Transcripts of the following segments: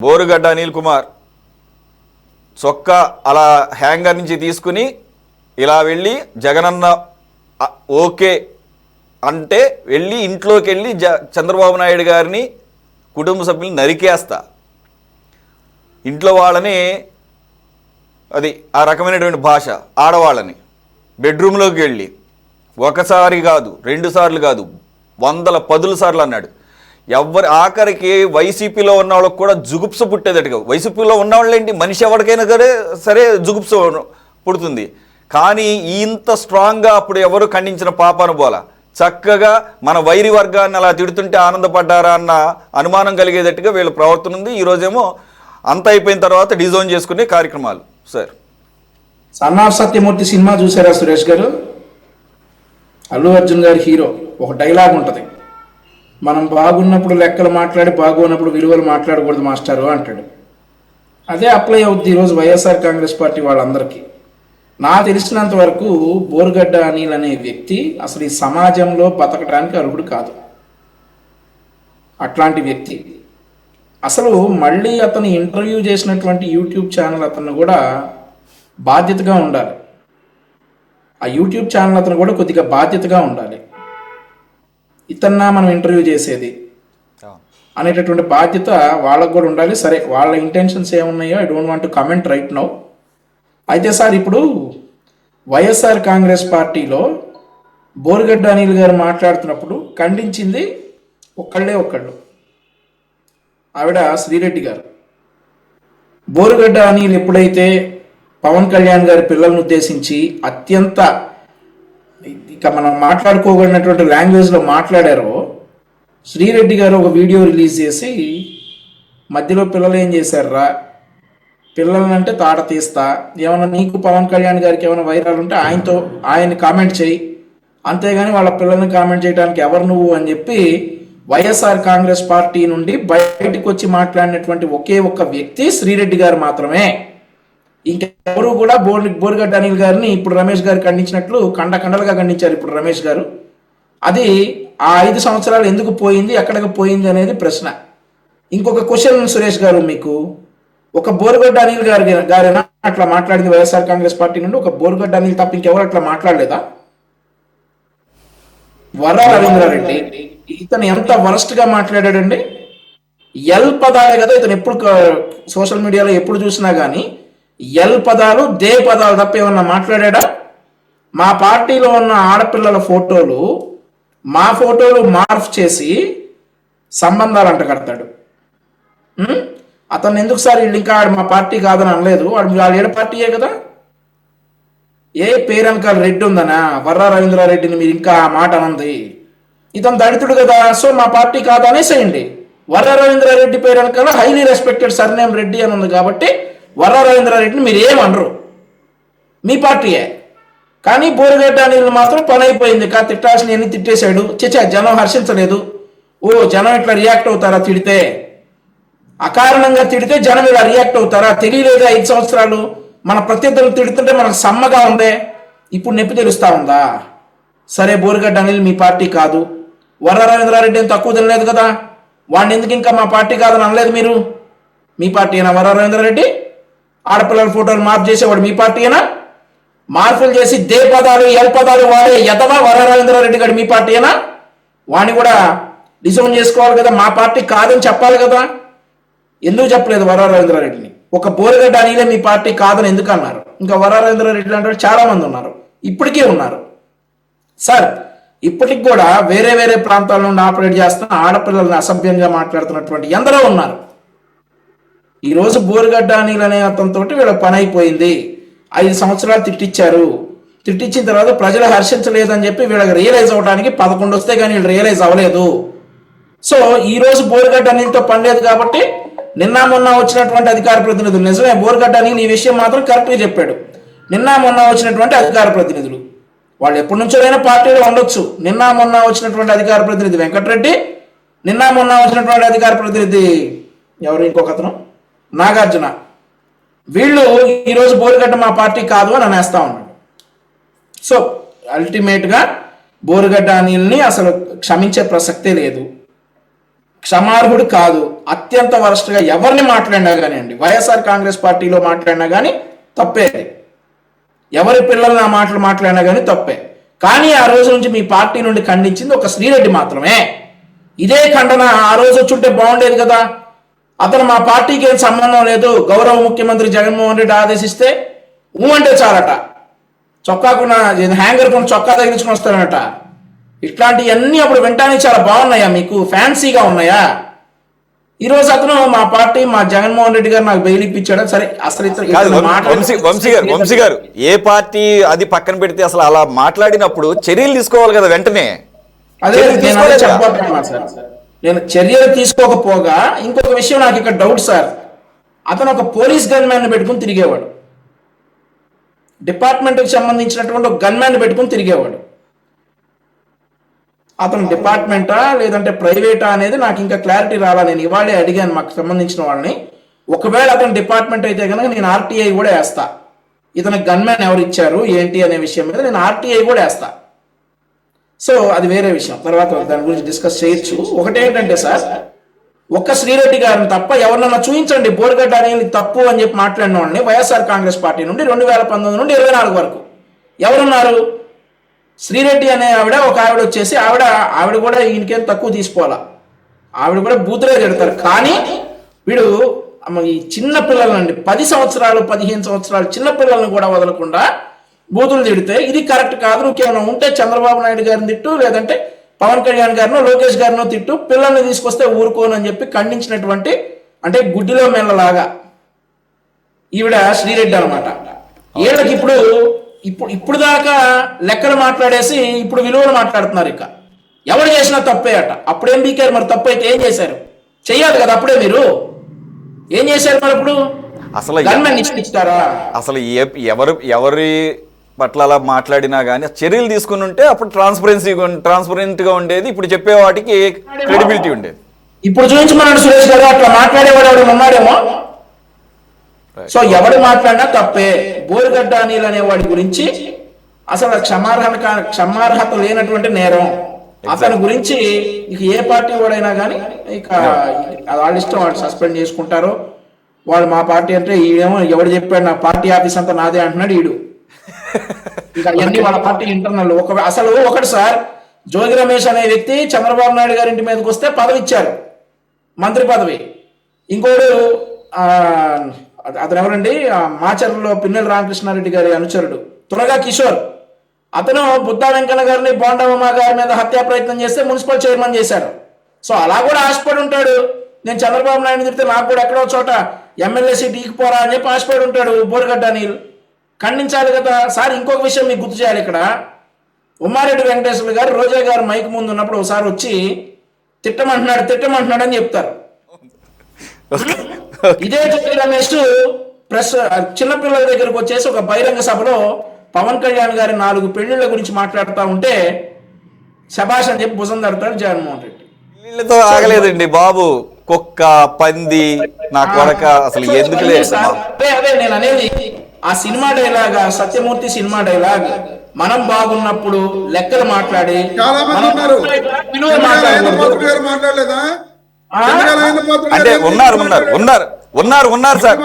బోరుగడ్డ అనిల్ కుమార్ చొక్కా అలా హ్యాంగర్ నుంచి తీసుకుని ఇలా వెళ్ళి జగనన్న ఓకే అంటే వెళ్ళి ఇంట్లోకి వెళ్ళి చంద్రబాబు నాయుడు గారిని కుటుంబ సభ్యులు నరికేస్తా, ఇంట్లో వాళ్ళని అది ఆ రకమైనటువంటి భాష ఆడవాళ్ళని బెడ్రూమ్లోకి వెళ్ళి ఒకసారి కాదు 2 సార్లు కాదు 110 సార్లు అన్నాడు. ఎవరి ఆఖరికి వైసీపీలో ఉన్న వాళ్ళకి కూడా జుగుప్స పుట్టేదట్టుగా, వైసీపీలో ఉన్నవాళ్ళేంటి మనిషి ఎవరికైనా సరే జుగుప్స పుడుతుంది, కానీ ఇంత స్ట్రాంగ్గా అప్పుడు ఎవరు ఖండించిన పాపాను పోలా, చక్కగా మన వైరి వర్గాన్ని అలా తిడుతుంటే ఆనందపడ్డారా అన్న అనుమానం కలిగేటట్టుగా వీళ్ళ ప్రవర్తన ఉంది. ఈరోజేమో అంత అయిపోయిన తర్వాత డిజైన్ చేసుకునే కార్యక్రమాలు. Sir son of Satyamurthy cinema చూసారా సురేష్ గారు? అల్లు అర్జున్ గారి హీరో ఒక డైలాగ్ ఉంటుంది, మనం బాగున్నప్పుడు లెక్కలు మాట్లాడి బాగున్నప్పుడు విలువలు మాట్లాడకూడదు మాస్టారు అంటాడు. అదే అప్లై అవుద్ది ఈరోజు వైఎస్ఆర్ కాంగ్రెస్ పార్టీ వాళ్ళందరికీ. నాకు తెలిసినంత వరకు బోరుగడ్డ అనిల్ అనే వ్యక్తి అసలు ఈ సమాజంలో బతకడానికి అర్హుడు కాదు. అట్లాంటి వ్యక్తి అసలు మళ్ళీ అతను ఇంటర్వ్యూ చేసినటువంటి యూట్యూబ్ ఛానల్ అతను కూడా బాధ్యతగా ఉండాలి. ఆ యూట్యూబ్ ఛానల్ అతను కూడా కొద్దిగా బాధ్యతగా ఉండాలి. ఇతన్నా మనం ఇంటర్వ్యూ చేసేది అనేటటువంటి బాధ్యత వాళ్ళకు కూడా ఉండాలి. సరే, వాళ్ళ ఇంటెన్షన్స్ ఏమున్నాయో I don't want to comment right now. అయితే సార్, ఇప్పుడు వైఎస్ఆర్ కాంగ్రెస్ పార్టీలో బోరుగడ్డ అనిల్ గారు మాట్లాడుతున్నప్పుడు ఖండించింది ఒక్కళ్ళు, ఆవిడ శ్రీరెడ్డి గారు. బోరుగడ్డ అనిల్ ఎప్పుడైతే పవన్ కళ్యాణ్ గారి పిల్లలను ఉద్దేశించి అత్యంత ఇక మనం మాట్లాడుకోగలిగినటువంటి లాంగ్వేజ్లో మాట్లాడారో, శ్రీరెడ్డి గారు ఒక వీడియో రిలీజ్ చేసి మధ్యలో పిల్లలు ఏం చేశారా, పిల్లలంటే తాట తీస్తా, ఏమైనా నీకు పవన్ కళ్యాణ్ గారికి ఏమైనా వైరాలు ఉంటే ఆయన్ని కామెంట్ చేయి, అంతేగాని వాళ్ళ పిల్లల్ని కామెంట్ చేయడానికి ఎవరు నువ్వు అని చెప్పి వైఎస్ఆర్ కాంగ్రెస్ పార్టీ నుండి బయటకు వచ్చి మాట్లాడినటువంటి ఒకే ఒక్క వ్యక్తి శ్రీరెడ్డి గారు మాత్రమే. ఇంకెవరు కూడా బోరుగడ్డ అనిల్ గారిని ఇప్పుడు రమేష్ గారు ఖండించినట్లు కండలుగా ఖండించారు ఇప్పుడు రమేష్ గారు. అది ఆ 5 సంవత్సరాలు ఎందుకు పోయింది, ఎక్కడికి పోయింది అనేది ప్రశ్న. ఇంకొక క్వశ్చన్ సురేష్ గారు, మీకు ఒక బోరుగడ్డ అనిల్ గారైనా అట్లా మాట్లాడింది వైఎస్ఆర్ కాంగ్రెస్ పార్టీ నుండి? ఒక బోరుగడ్డ అనిల్ తప్ప ఇంకెవరు అట్లా మాట్లాడలేదా? వర్రా రవీంద్రారెడ్డి ఇతను ఎంత వరస్ట్ గా మాట్లాడాడండి. ఎల్ పదాలే కదా ఇతను ఎప్పుడు సోషల్ మీడియాలో ఎప్పుడు చూసినా కానీ ఎల్ పదాలు దే పదాలు తప్ప ఏమన్నా మాట్లాడా? మా పార్టీలో ఉన్న ఆడపిల్లల ఫోటోలు మా ఫోటోలు మార్ఫ్ చేసి సంబంధాలు అంట కడతాడు. అతను ఎందుకు సార్ వీళ్ళు ఇంకా మా పార్టీ కాదని అనలేదు? వాడు ఏడ పార్టీయే కదా. ఏ పేరనకాల రెడ్డి ఉందనా వర్రా రవీంద్రారెడ్డిని మీరు ఇంకా ఆ మాట అనంది? ఇతను దళితుడు కదా, సో మా పార్టీ కాదు అనేసేయండి. వర్రా రవీంద్రారెడ్డి పేరనకాల హైలీ రెస్పెక్టెడ్ సర్నేమ్ రెడ్డి అని ఉంది కాబట్టి వర్రా రవీంద్రారెడ్డిని మీరు ఏమనరు, మీ పార్టీయే. కానీ బోరుగడ్డ అనిల్ మాత్రం పని అయిపోయింది, తిట్టాల్సిన ఎన్ని తిట్టేశాడు. జనం హర్షించలేదు. ఓ జనం ఇట్లా రియాక్ట్ అవుతారా తిడితే? అకారణంగా తిడితే జనం ఇలా రియాక్ట్ అవుతారా? తెలియలేదు 5 సంవత్సరాలు మన ప్రత్యర్థులు తిడుతుంటే మనకు సమ్మగా ఉందే, ఇప్పుడు నొప్పి తెలుస్తా ఉందా? సరే, బోరుగడ్డ అనిల్ మీ పార్టీ కాదు, వర్రా రవీంద్రారెడ్డి అని తక్కువ తినలేదు కదా, వాడిని ఎందుకు ఇంకా మా పార్టీ కాదని అనలేదు మీరు? మీ పార్టీ అయినా వర్రా రవీంద్రారెడ్డి? ఆడపిల్లల ఫోటోలు మార్పు చేసేవాడు మీ పార్టీ అయినా? మార్పులు చేసి దే పదాలు ఎల్ పదాలు వాడే ఎదవా వర్రా రవీంద్రారెడ్డి గారు మీ పార్టీ అయినా? వాడిని కూడా డిసౌన్ చేసుకోవాలి కదా, మా పార్టీ కాదని చెప్పాలి కదా. ఎందుకు చెప్పలేదు వర్రా రవీంద్రారెడ్డిని? ఒక బోరుగడ్డ అనిలే మీ పార్టీ కాదని ఎందుకు అన్నారు? ఇంకా వర్రా రవీంద్రారెడ్డి అంటే చాలా మంది ఉన్నారు, ఇప్పటికీ ఉన్నారు. సార్, ఇప్పటికి కూడా వేరే వేరే ప్రాంతాల నుండి ఆపరేట్ చేస్తున్న ఆడపిల్లల్ని అసభ్యంగా మాట్లాడుతున్నటువంటి ఎందరో ఉన్నారు. ఈరోజు బోరుగడ్డ అనిల్ అనే అతనితో వీళ్ళ పని అయిపోయింది. 5 సంవత్సరాలు తిట్టించారు. తిట్టించిన తర్వాత ప్రజలు హర్షించలేదని చెప్పి వీళ్ళకి రియలైజ్ అవడానికి 11 వస్తే కానీ వీళ్ళు రియలైజ్ అవ్వలేదు. సో ఈరోజు బోరుగడ్డ అనిల్తో పని లేదు కాబట్టి నిన్న మొన్న వచ్చినటువంటి అధికార ప్రతినిధులు, నిజమే బోరుగడ్డ అనిల్ ఈ విషయం మాత్రం కరెక్ట్గా చెప్పాడు. నిన్న మొన్న వచ్చినటువంటి అధికార ప్రతినిధులు వాళ్ళు ఎప్పటి నుంచోనైనా పార్టీలో ఉండొచ్చు. నిన్న మొన్న వచ్చినటువంటి అధికార ప్రతినిధి వెంకటరెడ్డి, నిన్న మొన్న వచ్చినటువంటి అధికార ప్రతినిధి ఎవరు ఇంకొక అతను నాగార్జున, వీళ్ళు ఈరోజు బోరుగడ్డ మా పార్టీ కాదు అని అనేస్తా ఉన్నాడు. సో అల్టిమేట్గా బోరుగడ్డ అనిల్ని అసలు క్షమించే ప్రసక్తే లేదు. క్షమార్హుడు కాదు. అత్యంత వరస్ట్గా ఎవరిని మాట్లాడినా కానీ అండి, వైఎస్ఆర్ కాంగ్రెస్ పార్టీలో మాట్లాడినా కానీ తప్పే, ఎవరి పిల్లల్ని ఆ మాటలు మాట్లాడినా కానీ తప్పే. కానీ ఆ రోజు నుంచి మీ పార్టీ నుండి ఖండించింది ఒక శ్రీరెడ్డి మాత్రమే. ఇదే ఖండన ఆ రోజు వచ్చుంటే బాగుండేది కదా. అతను మా పార్టీకి ఏం సంబంధం లేదు, గౌరవ ముఖ్యమంత్రి జగన్మోహన్ రెడ్డి ఆదేశిస్తే అంటే చాలట, చొక్కాకున్న హ్యాంగర్ కొన్ని చొక్కా తగిలించుకుని వస్తారనట. ఇట్లాంటివన్నీ అప్పుడు వింటానికి చాలా బాగున్నాయా, మీకు ఫ్యాన్సీగా ఉన్నాయా? ఈరోజు అతను మా పార్టీ, మా జగన్మోహన్ రెడ్డి గారు నాకు బెయిల్ ఇప్పించాడు. సరే, అసలు వంశీ గారు ఏ పార్టీ అది పక్కన పెడితే అసలు అలా మాట్లాడినప్పుడు చర్యలు తీసుకోవాలి కదా వెంటనే. అదే చెప్పబోతున్నా సార్. నేను చర్యలు తీసుకోకపోగా ఇంకొక విషయం నాకు ఇక్కడ డౌట్ సార్. అతను ఒక పోలీస్ గన్మ్యాన్ పెట్టుకుని తిరిగేవాడు, డిపార్ట్మెంట్కి సంబంధించినటువంటి ఒక గన్మ్యాన్ పెట్టుకుని తిరిగేవాడు. అతను డిపార్ట్మెంటా లేదంటే ప్రైవేటా అనేది నాకు ఇంకా క్లారిటీ రాలా. నేను ఇవాళే అడిగాను మాకు సంబంధించిన వాళ్ళని. ఒకవేళ అతను డిపార్ట్మెంట్ అయితే కనుక నేను ఆర్టీఐ కూడా వేస్తా. ఇతను గన్మ్యాన్ ఎవరు ఇచ్చారు ఏంటి అనే విషయం మీద నేను ఆర్టీఐ కూడా వేస్తా. సో అది వేరే విషయం, తర్వాత దాని గురించి డిస్కస్ చేయొచ్చు. ఒకటేంటంటే సార్, ఒక్క శ్రీరెడ్డి గారిని తప్ప ఎవరినన్నా చూపించండి బోరుగడ్డ అనేది తప్పు అని చెప్పి మాట్లాడిన వాళ్ళని వైఎస్ఆర్ కాంగ్రెస్ పార్టీ నుండి 2019 నుండి 24 వరకు ఎవరున్నారు? శ్రీరెడ్డి అనే ఆవిడ, ఒక ఆవిడ వచ్చేసి ఆవిడ కూడా ఈయనకేం తక్కువ తీసుకోవాలా, ఆవిడ కూడా బూతులే తిడతారు. కానీ వీడు ఈ చిన్న పిల్లలండి, 10 సంవత్సరాలు 15 సంవత్సరాలు చిన్న పిల్లల్ని కూడా వదలకుండా బూతులు తిడితే ఇది కరెక్ట్ కాదు. నువ్వేమైనా ఉంటే చంద్రబాబు నాయుడు గారిని తిట్టు, లేదంటే పవన్ కళ్యాణ్ గారినో లోకేష్ గారినో తిట్టు, పిల్లల్ని తీసుకొస్తే ఊరుకోను అని చెప్పి ఖండించినటువంటి, అంటే గుడ్డిలో మెల్లలాగా ఈవిడ శ్రీరెడ్డి అనమాట. వీళ్ళకి ఇప్పుడు దాకా లెక్కలు మాట్లాడేసి ఇప్పుడు విలువలు మాట్లాడుతున్నారు. ఇక ఎవరు చేసినా తప్పే అట. అప్పుడేం బీకారు మరి? తప్పు అయితే ఏం చేశారు? చెయ్యాలి కదా అప్పుడే. మీరు ఏం చేశారు మరి? ఇప్పుడు అసలు ఇస్తారా? అసలు ఎవరి పట్ల అలా మాట్లాడినా కానీ చర్యలు తీసుకుని ఉంటే అప్పుడు ట్రాన్స్పరెంట్ గా ఉండేది. ఇప్పుడు చెప్పే వాటికి క్రెడిబిలిటీ ఉండేది. ఇప్పుడు చూపించమన్నాడు సురేష్ గారు, అట్లా మాట్లాడేవాడు ఎవడు ఉన్నాడేమో. సో ఎవడు మాట్లాడినా తప్పే. బోరుగడ్డ అనిల్ అనే వాడి గురించి అసలు క్షమార్హత లేనటువంటి నేరం. అతని గురించి ఇక ఏ పార్టీ వాడైనా కానీ ఇక వాళ్ళ ఇష్టం, వాళ్ళు సస్పెండ్ చేసుకుంటారు. వాళ్ళు మా పార్టీ అంటే ఈడేమో ఎవడు చెప్పాడు నా పార్టీ ఆఫీస్ అంతా నాదే అంటున్నాడు ఈడు. ఇంకా అవన్నీ వాళ్ళ పార్టీ ఇంటర్నల్. అసలు ఒకటి సార్, జోగి రమేష్ అనే వ్యక్తి చంద్రబాబు నాయుడు గారి ఇంటి మీదకి వస్తే పదవి ఇచ్చారు, మంత్రి పదవి. ఇంకోడు అతను ఎవరండి, మాచర్లలో పిన్నెల రామకృష్ణారెడ్డి గారి అనుచరుడు తురగా కిషోర్, అతను బుద్ధా వెంకన్న గారిని బోండమ్మ గారి మీద హత్యా ప్రయత్నం చేస్తే మున్సిపల్ చైర్మన్ చేశారు. సో అలా కూడా ఆశపడి ఉంటాడు. నేను చంద్రబాబు నాయుడు తిడితే నాకు కూడా ఎక్కడో చోట ఎమ్మెల్యే సీట్ ఈకిపోరా అని చెప్పి ఆశపడి ఉంటాడు బోరుగడ్డ అనిల్. ఖండించాలి కదా సార్. ఇంకొక విషయం మీకు గుర్తు చేయాలి. ఇక్కడ ఉమ్మారెడ్డి వెంకటేశ్వర గారు రోజా గారు మైక్ ముందు ఉన్నప్పుడు ఒకసారి వచ్చి తిట్టమంటున్నాడు అని చెప్తారు. ఇదే జోగి రమేష్ ప్రెస్ చిన్నపిల్లల దగ్గరకు వచ్చేసి ఒక బహిరంగ సభలో పవన్ కళ్యాణ్ గారి 4 పెళ్లిళ్ళ గురించి మాట్లాడుతూ ఉంటే శభాష్ అని చెప్పి భుజం తడతాడు జగన్మోహన్ రెడ్డి. పెళ్లిళ్ళతో ఆగలేదండి బాబు, కుక్క పంది నా కొడక అసలు ఎందుకులే. అదే నేను అనేది, ఆ cinema dialogue, Satyamurthy cinema dialogue, మనం బాగున్నప్పుడు లెక్కలు మాట్లాడి అంటే ఉన్నారు సార్,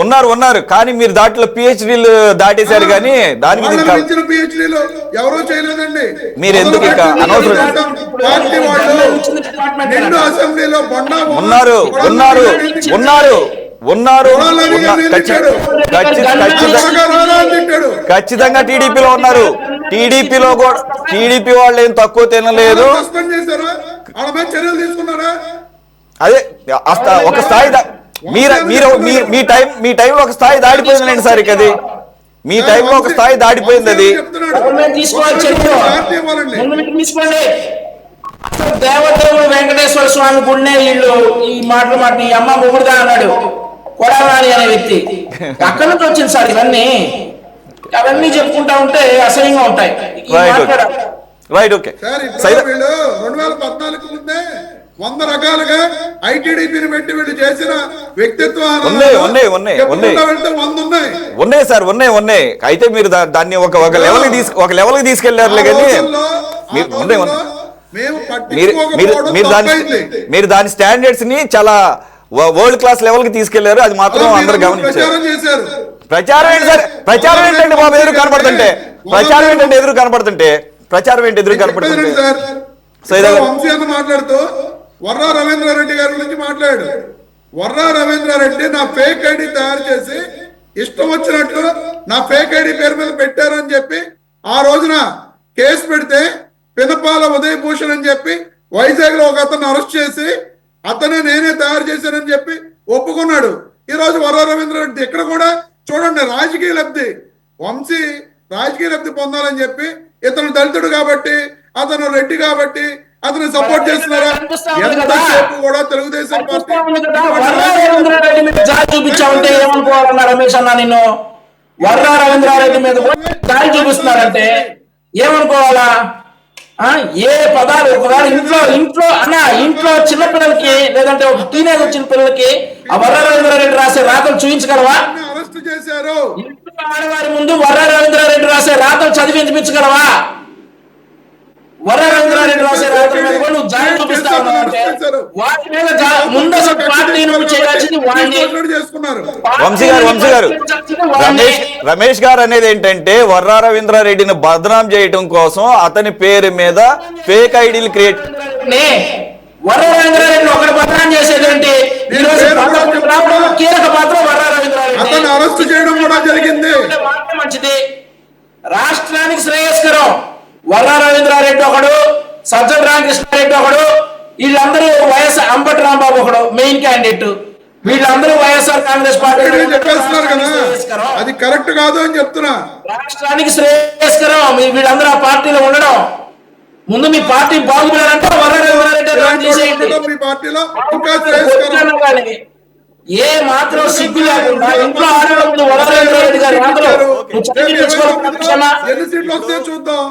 ఉన్నారు కానీ మీరు దాంట్లో పిహెచ్డీలు దాటేశారు. కానీ దానికి మీరు ఎందుకు ఇక అనవసరం. ఖచ్చితంగా టీడీపీలో ఉన్నారు. టీడీపీలో కూడా టీడీపీ వాళ్ళు ఏం తక్కువ తినలేదు. అదే ఒక స్థాయి మీ టైంలో ఒక స్థాయి దాడిపోయిందండి సార్. ఇక అది మీ టైంలో ఒక స్థాయి దాడిపోయింది. అది దేవదేవుడు వెంకటేశ్వర స్వామి గుడినే వీళ్ళు ఈ మాటలు ఈ అమ్మ మొగుడుగా అన్నాడు కొడాలి అనే వ్యక్తి. అక్కడి నుంచి వచ్చింది సార్ ఇవన్నీ. అవన్నీ చెప్పుకుంటా ఉంటే అసహ్యంగా ఉంటాయి. Right, okay. 2014 ముందే 100 రకాలుగా ఐటీడీపీని పెట్టి వీళ్ళు చేసిన వ్యక్తిత్వాలు ఉన్నాయి సార్, ఉన్నాయి. అయితే మీరు దాన్ని ఒక లెవెల్కి తీసుకెళ్లారులే కానీ మేము మీరు మీరు పట్టించుకోకపోవడం మీరు దాని తప్పైంది. మీరు దాని స్టాండర్డ్స్ ని చాలా వరల్డ్ క్లాస్ లెవెల్ కి తీసుకెళ్లారు. అది మాత్రం అలా అందరూ మీరు గమనించారు. ప్రచారం చేశారు. ప్రచారం ఏంటి సార్? ప్రచారం ఏంటంటే బాబు ఎదురు కనపడుతుంటే ప్రచారం ఏంటంటే ఎదురు కనపడుతుంటే ప్రచారం ఏంటి ఎదురు కనపడుతుంటే సార్ సైదా గారు. వంశీ అన్న మాట్లాడుతూ వర్రా రవీంద్రారెడ్డి గారి గురించి మాట్లాడాడు. వర్రా రవీంద్రారెడ్డి నా ఫేక్ ఐడి తయారు చేసి ఇష్టం వచ్చినట్లు నా ఫేక్ ఐడి పేరు మీద పెట్టారని చెప్పి ఆ రోజున కేసు పెడితే పినపాల ఉదయభూషణ్ అని చెప్పి వైజాగ్ లో ఒక అతను అరెస్ట్ చేసి అతనే నేనే తయారు చేశానని చెప్పి ఒప్పుకున్నాడు. ఈ రోజు వర్రా రవీంద్రారెడ్డి ఇక్కడ కూడా చూడండి రాజకీయ లబ్ధి, వంశీ రాజకీయ లబ్ధి పొందాలని చెప్పి ఇతను దళితుడు కాబట్టి అతను రెడ్డి కాబట్టి అతను సపోర్ట్ చేస్తున్నారా? ఎంతసేపు కూడా తెలుగుదేశం పార్టీ వర్రా రవీంద్రారెడ్డి మీద జాలి చూపించావంటే ఏమనుకోవాలన్నా రమేష్ అన్న, నిన్ను వర్రా రవీంద్రారెడ్డి మీద జాలి చూపిస్తున్నారంటే ఏమనుకోవాలా? ఏ పదాలు ఒకవేళ ఇంట్లో చిన్నపిల్లలకి లేదంటే ఒక టీనేజ్ వచ్చిన పిల్లలకి ఆ వర్రా రవీంద్రారెడ్డి రాసే రాతలు చూపించగలవా? అరెస్ట్ చేశారు. ఇంట్లో ఆడవారి ముందు వర్రా రవీంద్రారెడ్డి రాసే రాతలు చదివించగలవా? వర్రా రవీంద్రారెడ్డి రాసే రాతల మీద కూడా నువ్వు జాలి చూపిస్తా ఉన్నావంటే వాటి మీద ముందు అసలు పార్టీ నువ్వు చేయాల్సింది వాడిని. వంశీ గారు రమేష్ గారు అనేది ఏంటంటే వర్రా రవీంద్రారెడ్డిని బదనాం చేయడం కోసం అతని పేరు మీద ఫేక్ ఐడీలు క్రియేట్. వర్రా రవీంద్రారెడ్డిని ఒకటి బదనాం చేసేదేంటి? ఈ రోజు కీలక పాత్ర వర్రా రవీంద్రారెడ్డి అరెస్ట్ చేయడం కూడా జరిగింది. మంచిది, రాష్ట్రానికి శ్రేయస్కరం. వర్రా రవీంద్రారెడ్డి ఒకడు, సజ్జల రామకృష్ణారెడ్డి ఒకడు, వీళ్ళందరూ వైఎస్ఆర్ అంబటి రాంబాబు ఒకడు మెయిన్ క్యాండిడేట్. వీళ్ళందరూ వైఎస్ఆర్ కాంగ్రెస్ పార్టీ చెప్పేస్తున్నారు కదా, అది కరెక్ట్ కాదు అని చెప్తున్నా. రాష్ట్రానికి శ్రేయస్కరం వీళ్ళందరూ ఆ పార్టీలో ఉండడం. ముందు మీ పార్టీ బాగుపడాలంటే వర్రా రవీంద్రారెడ్డి మీ పార్టీలో ఇంకా శ్రేయస్కరం. ఏ మాత్రం సిగ్గు లేకుండా ఇంట్లో ఆడడం ముందు వర్రా రవీంద్రారెడ్డి గారి మాత్రం ఎన్ని సీట్లు వస్తే చూద్దాం.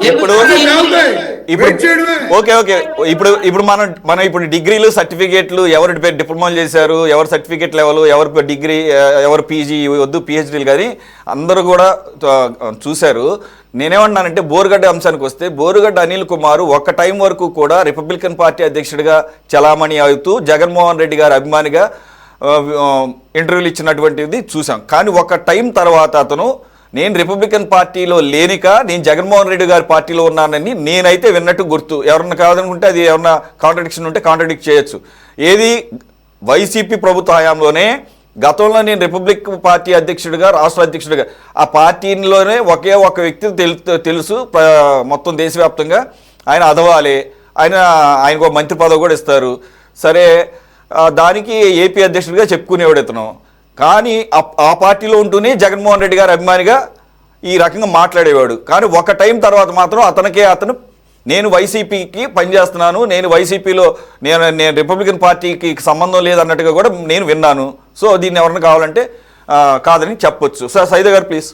ఇప్పుడు మనం ఇప్పుడు డిగ్రీలు సర్టిఫికేట్లు ఎవరి పేరు డిప్లొమాలు చేశారు, ఎవరు సర్టిఫికేట్ లెవెల్, ఎవరు డిగ్రీ, ఎవరు పీజీ వద్దు పిహెచ్డీలు కానీ అందరూ కూడా చూశారు. నేనేమన్నానంటే బోరుగడ్డ అంశానికి వస్తే బోరుగడ్డ అనిల్ కుమార్ ఒక టైం వరకు కూడా రిపబ్లికన్ పార్టీ అధ్యక్షుడిగా చలామణి అవుతూ జగన్మోహన్ రెడ్డి గారి అభిమానిగా ఇంటర్వ్యూలు ఇచ్చినటువంటిది చూసాం. కానీ ఒక టైం తర్వాత అతను నేను రిపబ్లికన్ పార్టీలో లేనిక నేను జగన్మోహన్ రెడ్డి గారి పార్టీలో ఉన్నానని నేనైతే విన్నట్టు గుర్తు. ఎవరన్నా కాదనుకుంటే అది ఎవరన్నా కాంట్రడిక్షన్ ఉంటే కాంట్రడిక్ట్ చేయొచ్చు. ఏది వైసీపీ ప్రభుత్వ హయాంలోనే గతంలో నేను రిపబ్లిక్ పార్టీ అధ్యక్షుడిగా రాష్ట్ర అధ్యక్షుడిగా ఆ పార్టీలోనే ఒకే ఒక వ్యక్తి తెలుసు మొత్తం దేశవ్యాప్తంగా, ఆయన అదవాలే. ఆయనకు ఒక మంత్రి పదవి కూడా ఇస్తారు. సరే, దానికి ఏపీ అధ్యక్షుడిగా చెప్పుకునేవాడు ఇతను. కానీ ఆ పార్టీలో ఉంటూనే జగన్మోహన్ రెడ్డి గారి అభిమానిగా ఈ రకంగా మాట్లాడేవాడు. కానీ ఒక టైం తర్వాత మాత్రం అతను నేను వైసీపీకి పనిచేస్తున్నాను, నేను వైసీపీలో నేను రిపబ్లికన్ పార్టీకి సంబంధం లేదన్నట్టుగా కూడా నేను విన్నాను. సో దీన్ని ఎవరైనా కావాలంటే కాదని చెప్పొచ్చు. సార్ సైదా గారు ప్లీజ్.